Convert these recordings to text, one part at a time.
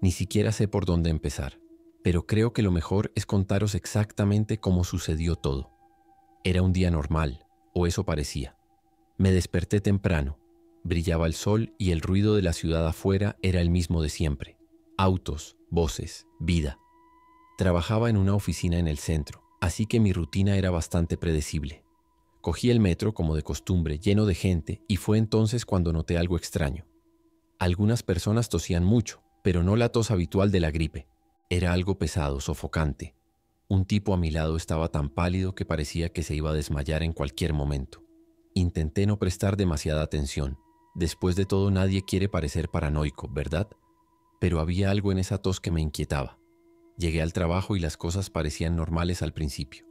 Ni siquiera sé por dónde empezar, pero creo que lo mejor es contaros exactamente cómo sucedió todo. Era un día normal, o eso parecía. Me desperté temprano. Brillaba el sol y el ruido de la ciudad afuera era el mismo de siempre. Autos, voces, vida. Trabajaba en una oficina en el centro, así que mi rutina era bastante predecible. Cogí el metro como de costumbre, lleno de gente, y fue entonces cuando noté algo extraño. Algunas personas tosían mucho, pero no la tos habitual de la gripe. Era algo pesado, sofocante. Un tipo a mi lado estaba tan pálido que parecía que se iba a desmayar en cualquier momento. Intenté no prestar demasiada atención. Después de todo, nadie quiere parecer paranoico, ¿verdad? Pero había algo en esa tos que me inquietaba. Llegué al trabajo y las cosas parecían normales al principio.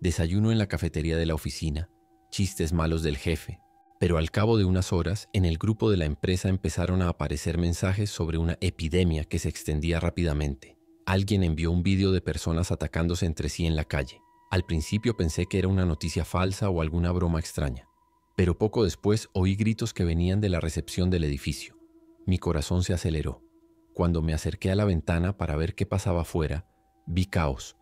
Desayuno en la cafetería de la oficina, chistes malos del jefe, pero al cabo de unas horas, en el grupo de la empresa empezaron a aparecer mensajes sobre una epidemia que se extendía rápidamente. Alguien envió un vídeo de personas atacándose entre sí en la calle. Al principio pensé que era una noticia falsa o alguna broma extraña, pero poco después oí gritos que venían de la recepción del edificio. Mi corazón se aceleró. Cuando me acerqué a la ventana para ver qué pasaba afuera, vi caos,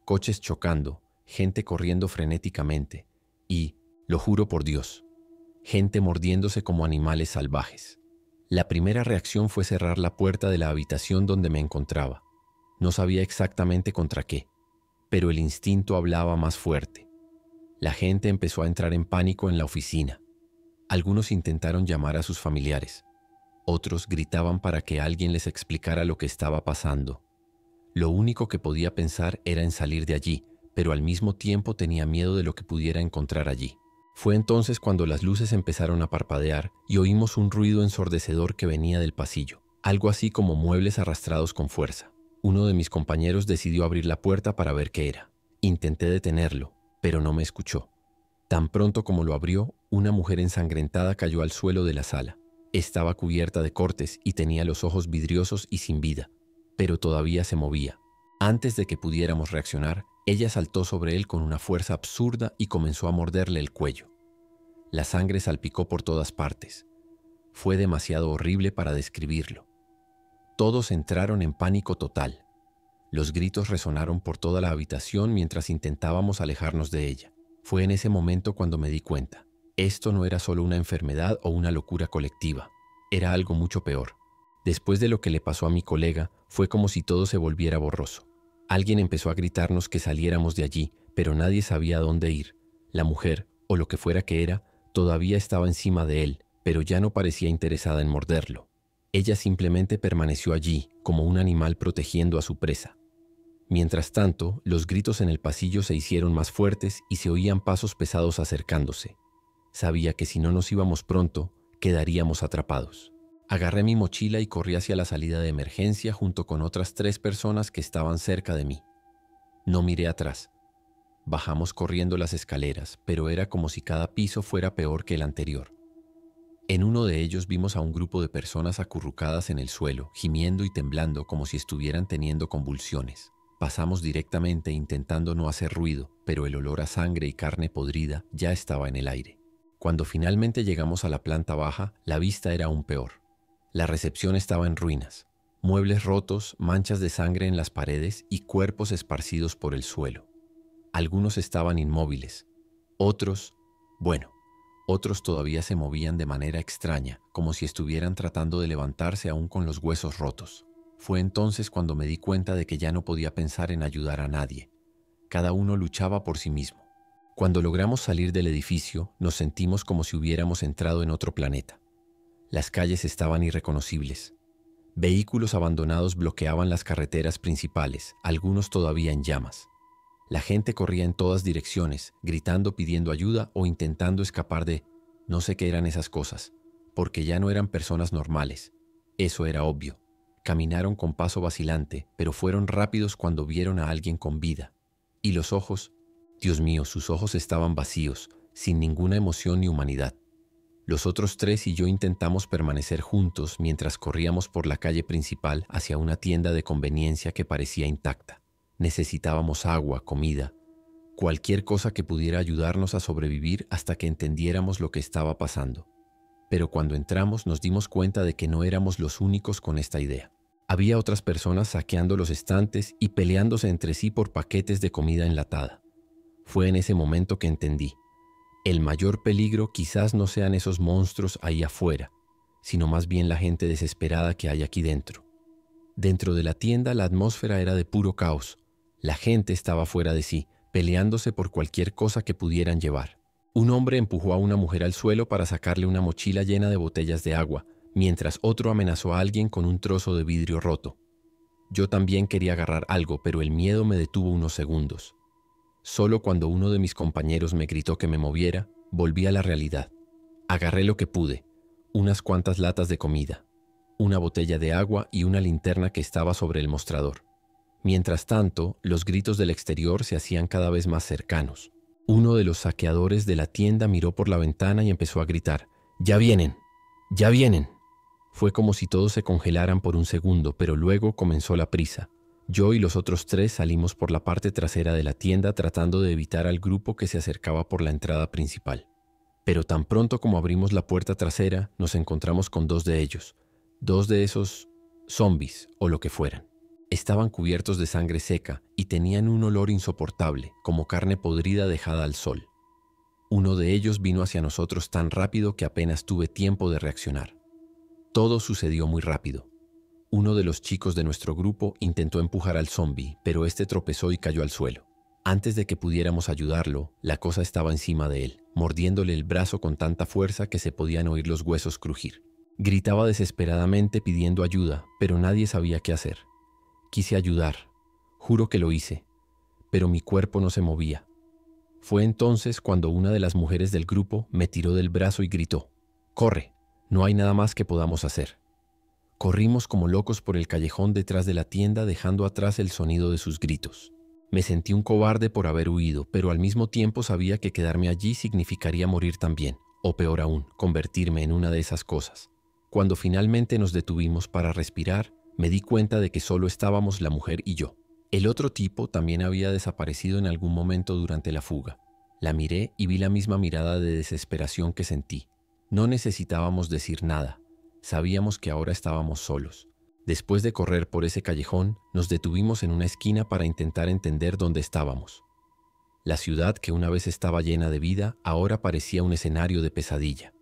coches chocando, gente corriendo frenéticamente y, lo juro por Dios, gente mordiéndose como animales salvajes. La primera reacción fue cerrar la puerta de la habitación donde me encontraba. No sabía exactamente contra qué, pero el instinto hablaba más fuerte. La gente empezó a entrar en pánico en la oficina. Algunos intentaron llamar a sus familiares. Otros gritaban para que alguien les explicara lo que estaba pasando. Lo único que podía pensar era en salir de allí, pero al mismo tiempo tenía miedo de lo que pudiera encontrar allí. Fue entonces cuando las luces empezaron a parpadear y oímos un ruido ensordecedor que venía del pasillo, algo así como muebles arrastrados con fuerza. Uno de mis compañeros decidió abrir la puerta para ver qué era. Intenté detenerlo, pero no me escuchó. Tan pronto como lo abrió, una mujer ensangrentada cayó al suelo de la sala. Estaba cubierta de cortes y tenía los ojos vidriosos y sin vida, pero todavía se movía. Antes de que pudiéramos reaccionar, ella saltó sobre él con una fuerza absurda y comenzó a morderle el cuello. La sangre salpicó por todas partes. Fue demasiado horrible para describirlo. Todos entraron en pánico total. Los gritos resonaron por toda la habitación mientras intentábamos alejarnos de ella. Fue en ese momento cuando me di cuenta. Esto no era solo una enfermedad o una locura colectiva. Era algo mucho peor. Después de lo que le pasó a mi colega, fue como si todo se volviera borroso. Alguien empezó a gritarnos que saliéramos de allí, pero nadie sabía a dónde ir. La mujer, o lo que fuera que era, todavía estaba encima de él, pero ya no parecía interesada en morderlo. Ella simplemente permaneció allí, como un animal protegiendo a su presa. Mientras tanto, los gritos en el pasillo se hicieron más fuertes y se oían pasos pesados acercándose. Sabía que si no nos íbamos pronto, quedaríamos atrapados. Agarré mi mochila y corrí hacia la salida de emergencia junto con otras 3 personas que estaban cerca de mí. No miré atrás. Bajamos corriendo las escaleras, pero era como si cada piso fuera peor que el anterior. En uno de ellos vimos a un grupo de personas acurrucadas en el suelo, gimiendo y temblando como si estuvieran teniendo convulsiones. Pasamos directamente intentando no hacer ruido, pero el olor a sangre y carne podrida ya estaba en el aire. Cuando finalmente llegamos a la planta baja, la vista era aún peor. La recepción estaba en ruinas, muebles rotos, manchas de sangre en las paredes y cuerpos esparcidos por el suelo. Algunos estaban inmóviles, otros todavía se movían de manera extraña, como si estuvieran tratando de levantarse aún con los huesos rotos. Fue entonces cuando me di cuenta de que ya no podía pensar en ayudar a nadie. Cada uno luchaba por sí mismo. Cuando logramos salir del edificio, nos sentimos como si hubiéramos entrado en otro planeta. Las calles estaban irreconocibles. Vehículos abandonados bloqueaban las carreteras principales, algunos todavía en llamas. La gente corría en todas direcciones, gritando, pidiendo ayuda o intentando escapar de... No sé qué eran esas cosas, porque ya no eran personas normales. Eso era obvio. Caminaron con paso vacilante, pero fueron rápidos cuando vieron a alguien con vida. Y los ojos... Dios mío, sus ojos estaban vacíos, sin ninguna emoción ni humanidad. Los otros 3 y yo intentamos permanecer juntos mientras corríamos por la calle principal hacia una tienda de conveniencia que parecía intacta. Necesitábamos agua, comida, cualquier cosa que pudiera ayudarnos a sobrevivir hasta que entendiéramos lo que estaba pasando. Pero cuando entramos nos dimos cuenta de que no éramos los únicos con esta idea. Había otras personas saqueando los estantes y peleándose entre sí por paquetes de comida enlatada. Fue en ese momento que entendí. El mayor peligro quizás no sean esos monstruos ahí afuera, sino más bien la gente desesperada que hay aquí dentro. Dentro de la tienda la atmósfera era de puro caos. La gente estaba fuera de sí, peleándose por cualquier cosa que pudieran llevar. Un hombre empujó a una mujer al suelo para sacarle una mochila llena de botellas de agua, mientras otro amenazó a alguien con un trozo de vidrio roto. Yo también quería agarrar algo, pero el miedo me detuvo unos segundos. Solo cuando uno de mis compañeros me gritó que me moviera, volví a la realidad. Agarré lo que pude, unas cuantas latas de comida, una botella de agua y una linterna que estaba sobre el mostrador. Mientras tanto, los gritos del exterior se hacían cada vez más cercanos. Uno de los saqueadores de la tienda miró por la ventana y empezó a gritar: ¡Ya vienen! ¡Ya vienen! Fue como si todos se congelaran por un segundo, pero luego comenzó la prisa. Yo y los otros 3 salimos por la parte trasera de la tienda tratando de evitar al grupo que se acercaba por la entrada principal. Pero tan pronto como abrimos la puerta trasera, nos encontramos con 2 de ellos, 2 de esos zombies o lo que fueran. Estaban cubiertos de sangre seca y tenían un olor insoportable, como carne podrida dejada al sol. Uno de ellos vino hacia nosotros tan rápido que apenas tuve tiempo de reaccionar. Todo sucedió muy rápido. Uno de los chicos de nuestro grupo intentó empujar al zombi, pero este tropezó y cayó al suelo. Antes de que pudiéramos ayudarlo, la cosa estaba encima de él, mordiéndole el brazo con tanta fuerza que se podían oír los huesos crujir. Gritaba desesperadamente pidiendo ayuda, pero nadie sabía qué hacer. Quise ayudar, juro que lo hice, pero mi cuerpo no se movía. Fue entonces cuando una de las mujeres del grupo me tiró del brazo y gritó: «¡Corre! No hay nada más que podamos hacer». Corrimos como locos por el callejón detrás de la tienda, dejando atrás el sonido de sus gritos. Me sentí un cobarde por haber huido, pero al mismo tiempo sabía que quedarme allí significaría morir también, o peor aún, convertirme en una de esas cosas. Cuando finalmente nos detuvimos para respirar, me di cuenta de que solo estábamos la mujer y yo. El otro tipo también había desaparecido en algún momento durante la fuga. La miré y vi la misma mirada de desesperación que sentí. No necesitábamos decir nada. Sabíamos que ahora estábamos solos. Después de correr por ese callejón, nos detuvimos en una esquina para intentar entender dónde estábamos. La ciudad, que una vez estaba llena de vida, ahora parecía un escenario de pesadilla.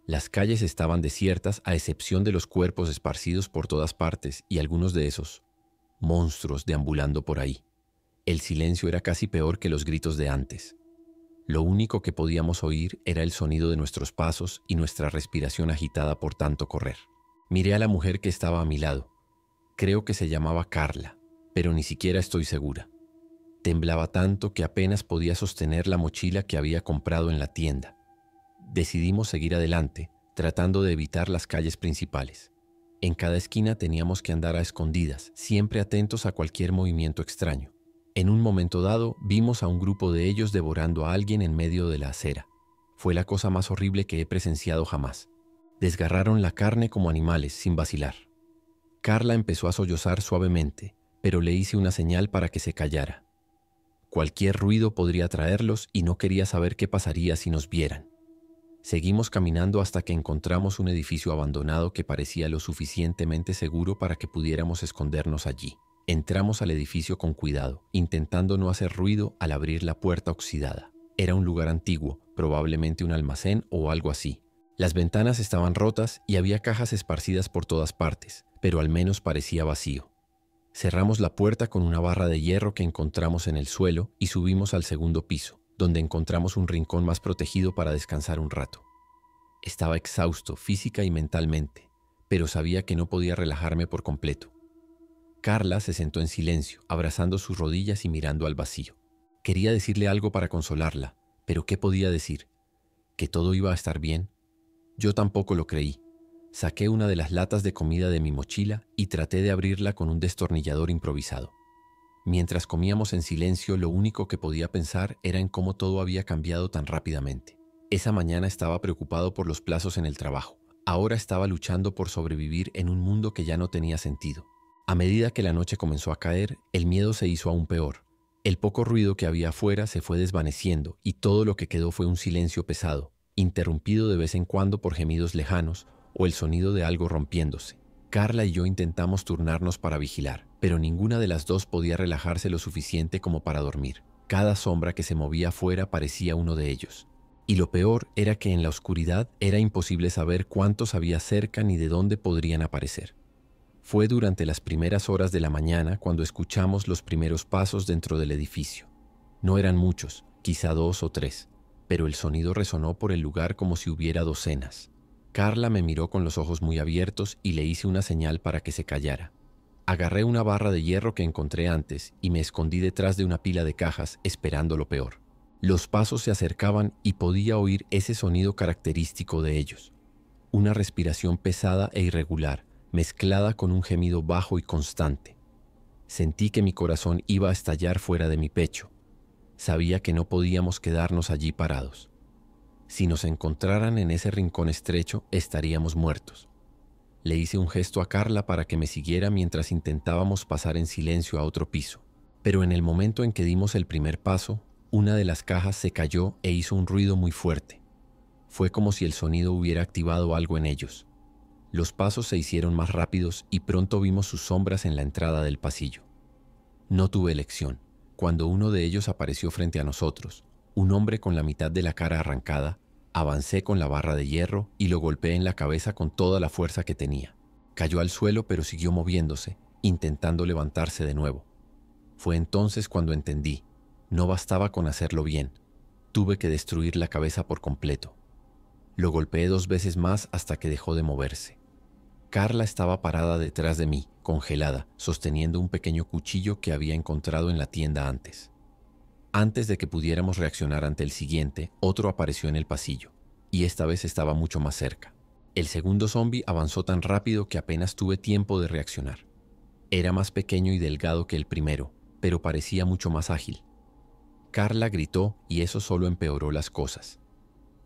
Las calles estaban desiertas a excepción de los cuerpos esparcidos por todas partes y algunos de esos monstruos deambulando por ahí. El silencio era casi peor que los gritos de antes. Lo único que podíamos oír era el sonido de nuestros pasos y nuestra respiración agitada por tanto correr. Miré a la mujer que estaba a mi lado. Creo que se llamaba Carla, pero ni siquiera estoy segura. Temblaba tanto que apenas podía sostener la mochila que había comprado en la tienda. Decidimos seguir adelante, tratando de evitar las calles principales. En cada esquina teníamos que andar a escondidas, siempre atentos a cualquier movimiento extraño. En un momento dado, vimos a un grupo de ellos devorando a alguien en medio de la acera. Fue la cosa más horrible que he presenciado jamás. Desgarraron la carne como animales, sin vacilar. Carla empezó a sollozar suavemente, pero le hice una señal para que se callara. Cualquier ruido podría atraerlos y no quería saber qué pasaría si nos vieran. Seguimos caminando hasta que encontramos un edificio abandonado que parecía lo suficientemente seguro para que pudiéramos escondernos allí. Entramos al edificio con cuidado, intentando no hacer ruido al abrir la puerta oxidada. Era un lugar antiguo, probablemente un almacén o algo así. Las ventanas estaban rotas y había cajas esparcidas por todas partes, pero al menos parecía vacío. Cerramos la puerta con una barra de hierro que encontramos en el suelo y subimos al segundo piso, donde encontramos un rincón más protegido para descansar un rato. Estaba exhausto física y mentalmente, pero sabía que no podía relajarme por completo. Carla se sentó en silencio, abrazando sus rodillas y mirando al vacío. Quería decirle algo para consolarla, pero ¿qué podía decir? ¿Que todo iba a estar bien? Yo tampoco lo creí. Saqué una de las latas de comida de mi mochila y traté de abrirla con un destornillador improvisado. Mientras comíamos en silencio, lo único que podía pensar era en cómo todo había cambiado tan rápidamente. Esa mañana estaba preocupado por los plazos en el trabajo. Ahora estaba luchando por sobrevivir en un mundo que ya no tenía sentido. A medida que la noche comenzó a caer, el miedo se hizo aún peor. El poco ruido que había afuera se fue desvaneciendo y todo lo que quedó fue un silencio pesado, interrumpido de vez en cuando por gemidos lejanos o el sonido de algo rompiéndose. Carla y yo intentamos turnarnos para vigilar, pero ninguna de las dos podía relajarse lo suficiente como para dormir. Cada sombra que se movía afuera parecía uno de ellos. Y lo peor era que en la oscuridad era imposible saber cuántos había cerca ni de dónde podrían aparecer. Fue durante las primeras horas de la mañana cuando escuchamos los primeros pasos dentro del edificio. No eran muchos, quizá 2 o 3, pero el sonido resonó por el lugar como si hubiera docenas. Carla me miró con los ojos muy abiertos y le hice una señal para que se callara. Agarré una barra de hierro que encontré antes y me escondí detrás de una pila de cajas esperando lo peor. Los pasos se acercaban y podía oír ese sonido característico de ellos. Una respiración pesada e irregular, mezclada con un gemido bajo y constante. Sentí que mi corazón iba a estallar fuera de mi pecho. Sabía que no podíamos quedarnos allí parados. Si nos encontraran en ese rincón estrecho, estaríamos muertos. Le hice un gesto a Carla para que me siguiera mientras intentábamos pasar en silencio a otro piso. Pero en el momento en que dimos el primer paso, una de las cajas se cayó e hizo un ruido muy fuerte. Fue como si el sonido hubiera activado algo en ellos. Los pasos se hicieron más rápidos y pronto vimos sus sombras en la entrada del pasillo. No tuve elección. Cuando uno de ellos apareció frente a nosotros, un hombre con la mitad de la cara arrancada, avancé con la barra de hierro y lo golpeé en la cabeza con toda la fuerza que tenía. Cayó al suelo pero siguió moviéndose, intentando levantarse de nuevo. Fue entonces cuando entendí. No bastaba con hacerlo bien. Tuve que destruir la cabeza por completo. Lo golpeé 2 veces más hasta que dejó de moverse. Carla estaba parada detrás de mí, congelada, sosteniendo un pequeño cuchillo que había encontrado en la tienda antes. Antes de que pudiéramos reaccionar ante el siguiente, otro apareció en el pasillo, y esta vez estaba mucho más cerca. El segundo zombi avanzó tan rápido que apenas tuve tiempo de reaccionar. Era más pequeño y delgado que el primero, pero parecía mucho más ágil. Carla gritó y eso solo empeoró las cosas.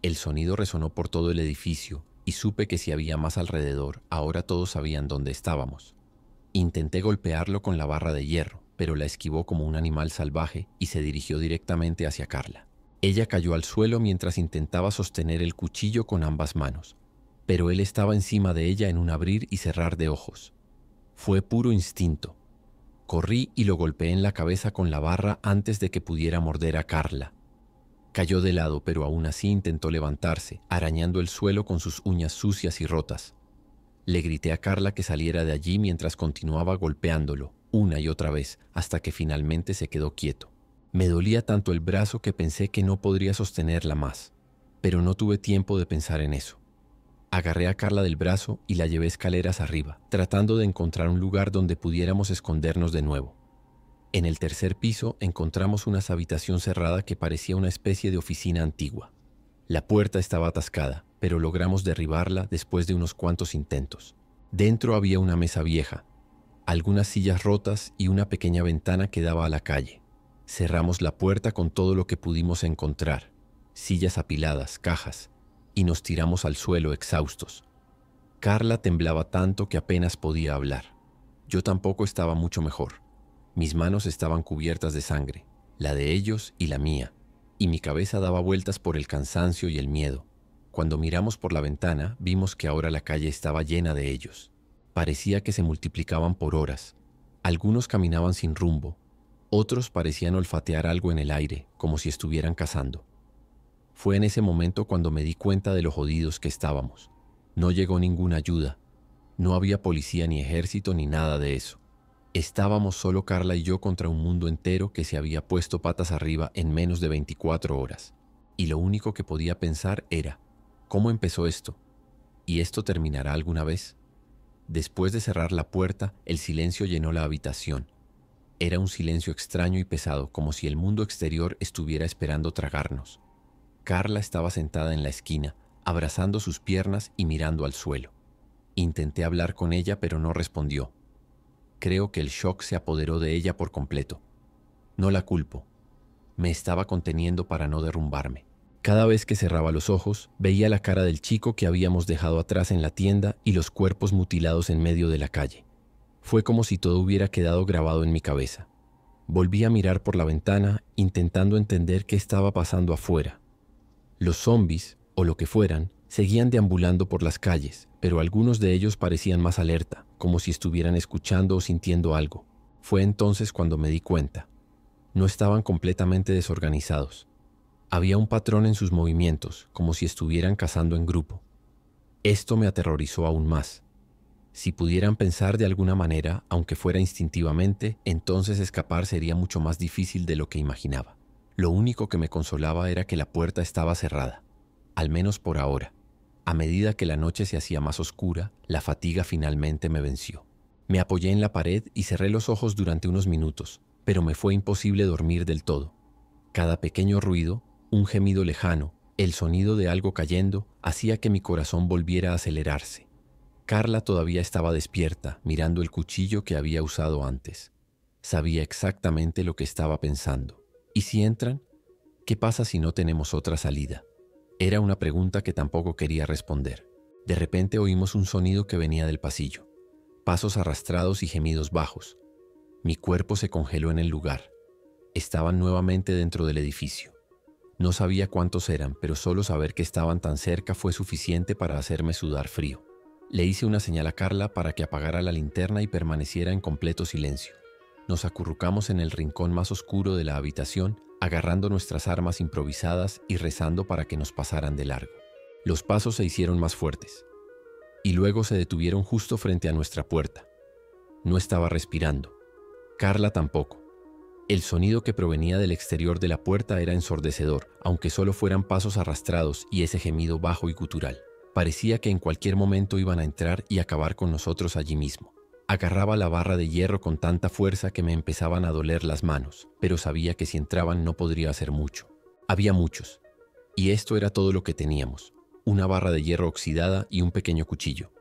El sonido resonó por todo el edificio y supe que si había más alrededor, ahora todos sabían dónde estábamos. Intenté golpearlo con la barra de hierro, pero la esquivó como un animal salvaje y se dirigió directamente hacia Carla. Ella cayó al suelo mientras intentaba sostener el cuchillo con ambas manos, pero él estaba encima de ella en un abrir y cerrar de ojos. Fue puro instinto. Corrí y lo golpeé en la cabeza con la barra antes de que pudiera morder a Carla. Cayó de lado, pero aún así intentó levantarse, arañando el suelo con sus uñas sucias y rotas. Le grité a Carla que saliera de allí mientras continuaba golpeándolo, una y otra vez, hasta que finalmente se quedó quieto. Me dolía tanto el brazo que pensé que no podría sostenerla más, pero no tuve tiempo de pensar en eso. Agarré a Carla del brazo y la llevé escaleras arriba, tratando de encontrar un lugar donde pudiéramos escondernos de nuevo. En el tercer piso encontramos una habitación cerrada que parecía una especie de oficina antigua. La puerta estaba atascada, pero logramos derribarla después de unos cuantos intentos. Dentro había una mesa vieja, algunas sillas rotas y una pequeña ventana que daba a la calle. Cerramos la puerta con todo lo que pudimos encontrar, sillas apiladas, cajas, y nos tiramos al suelo exhaustos. Carla temblaba tanto que apenas podía hablar. Yo tampoco estaba mucho mejor. Mis manos estaban cubiertas de sangre, la de ellos y la mía, y mi cabeza daba vueltas por el cansancio y el miedo. Cuando miramos por la ventana, vimos que ahora la calle estaba llena de ellos. Parecía que se multiplicaban por horas. Algunos caminaban sin rumbo, otros parecían olfatear algo en el aire, como si estuvieran cazando. Fue en ese momento cuando me di cuenta de lo jodidos que estábamos. No llegó ninguna ayuda. No había policía ni ejército ni nada de eso. Estábamos solo Carla y yo contra un mundo entero que se había puesto patas arriba en menos de 24 horas. Y lo único que podía pensar era, ¿cómo empezó esto? ¿Y esto terminará alguna vez? Después de cerrar la puerta, el silencio llenó la habitación. Era un silencio extraño y pesado, como si el mundo exterior estuviera esperando tragarnos. Carla estaba sentada en la esquina, abrazando sus piernas y mirando al suelo. Intenté hablar con ella, pero no respondió. Creo que el shock se apoderó de ella por completo. No la culpo. Me estaba conteniendo para no derrumbarme. Cada vez que cerraba los ojos, veía la cara del chico que habíamos dejado atrás en la tienda y los cuerpos mutilados en medio de la calle. Fue como si todo hubiera quedado grabado en mi cabeza. Volví a mirar por la ventana, intentando entender qué estaba pasando afuera. Los zombies, o lo que fueran, seguían deambulando por las calles, pero algunos de ellos parecían más alerta, como si estuvieran escuchando o sintiendo algo. Fue entonces cuando me di cuenta. No estaban completamente desorganizados. Había un patrón en sus movimientos, como si estuvieran cazando en grupo. Esto me aterrorizó aún más. Si pudieran pensar de alguna manera, aunque fuera instintivamente, entonces escapar sería mucho más difícil de lo que imaginaba. Lo único que me consolaba era que la puerta estaba cerrada, al menos por ahora. A medida que la noche se hacía más oscura, la fatiga finalmente me venció. Me apoyé en la pared y cerré los ojos durante unos minutos, pero me fue imposible dormir del todo. Cada pequeño ruido, un gemido lejano, el sonido de algo cayendo, hacía que mi corazón volviera a acelerarse. Carla todavía estaba despierta, mirando el cuchillo que había usado antes. Sabía exactamente lo que estaba pensando. ¿Y si entran? ¿Qué pasa si no tenemos otra salida? Era una pregunta que tampoco quería responder. De repente oímos un sonido que venía del pasillo. Pasos arrastrados y gemidos bajos. Mi cuerpo se congeló en el lugar. Estaban nuevamente dentro del edificio. No sabía cuántos eran, pero solo saber que estaban tan cerca fue suficiente para hacerme sudar frío. Le hice una señal a Carla para que apagara la linterna y permaneciera en completo silencio. Nos acurrucamos en el rincón más oscuro de la habitación, agarrando nuestras armas improvisadas y rezando para que nos pasaran de largo. Los pasos se hicieron más fuertes, y luego se detuvieron justo frente a nuestra puerta. No estaba respirando. Carla tampoco. El sonido que provenía del exterior de la puerta era ensordecedor, aunque solo fueran pasos arrastrados y ese gemido bajo y gutural. Parecía que en cualquier momento iban a entrar y acabar con nosotros allí mismo. Agarraba la barra de hierro con tanta fuerza que me empezaban a doler las manos, pero sabía que si entraban no podría hacer mucho. Había muchos, y esto era todo lo que teníamos: una barra de hierro oxidada y un pequeño cuchillo.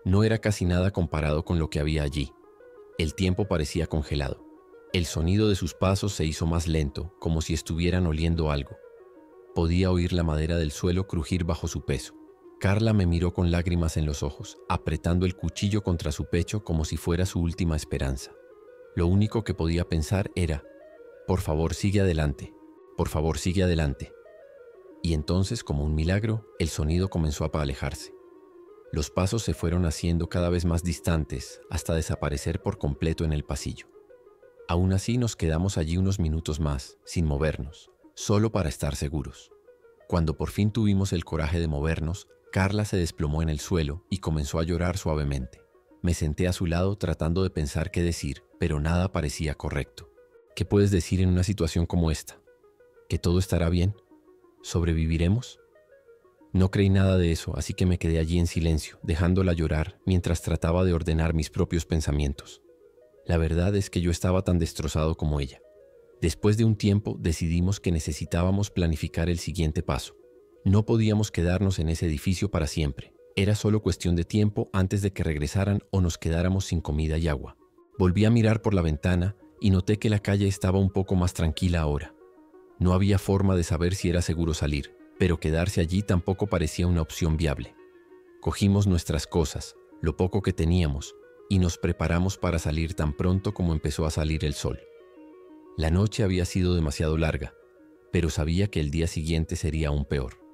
No era casi nada comparado con lo que había allí. El tiempo parecía congelado. El sonido de sus pasos se hizo más lento, como si estuvieran oliendo algo. Podía oír la madera del suelo crujir bajo su peso. Carla me miró con lágrimas en los ojos, apretando el cuchillo contra su pecho como si fuera su última esperanza. Lo único que podía pensar era: por favor, sigue adelante. Por favor, sigue adelante. Y entonces, como un milagro, el sonido comenzó a alejarse. Los pasos se fueron haciendo cada vez más distantes hasta desaparecer por completo en el pasillo. Aún así nos quedamos allí unos minutos más, sin movernos, solo para estar seguros. Cuando por fin tuvimos el coraje de movernos, Carla se desplomó en el suelo y comenzó a llorar suavemente. Me senté a su lado tratando de pensar qué decir, pero nada parecía correcto. ¿Qué puedes decir en una situación como esta? ¿Que todo estará bien? ¿Sobreviviremos? No creí nada de eso, así que me quedé allí en silencio, dejándola llorar mientras trataba de ordenar mis propios pensamientos. La verdad es que yo estaba tan destrozado como ella. Después de un tiempo decidimos que necesitábamos planificar el siguiente paso. No podíamos quedarnos en ese edificio para siempre. Era solo cuestión de tiempo antes de que regresaran o nos quedáramos sin comida y agua. Volví a mirar por la ventana y noté que la calle estaba un poco más tranquila ahora. No había forma de saber si era seguro salir, pero quedarse allí tampoco parecía una opción viable. Cogimos nuestras cosas, lo poco que teníamos, y nos preparamos para salir tan pronto como empezó a salir el sol. La noche había sido demasiado larga, pero sabía que el día siguiente sería aún peor.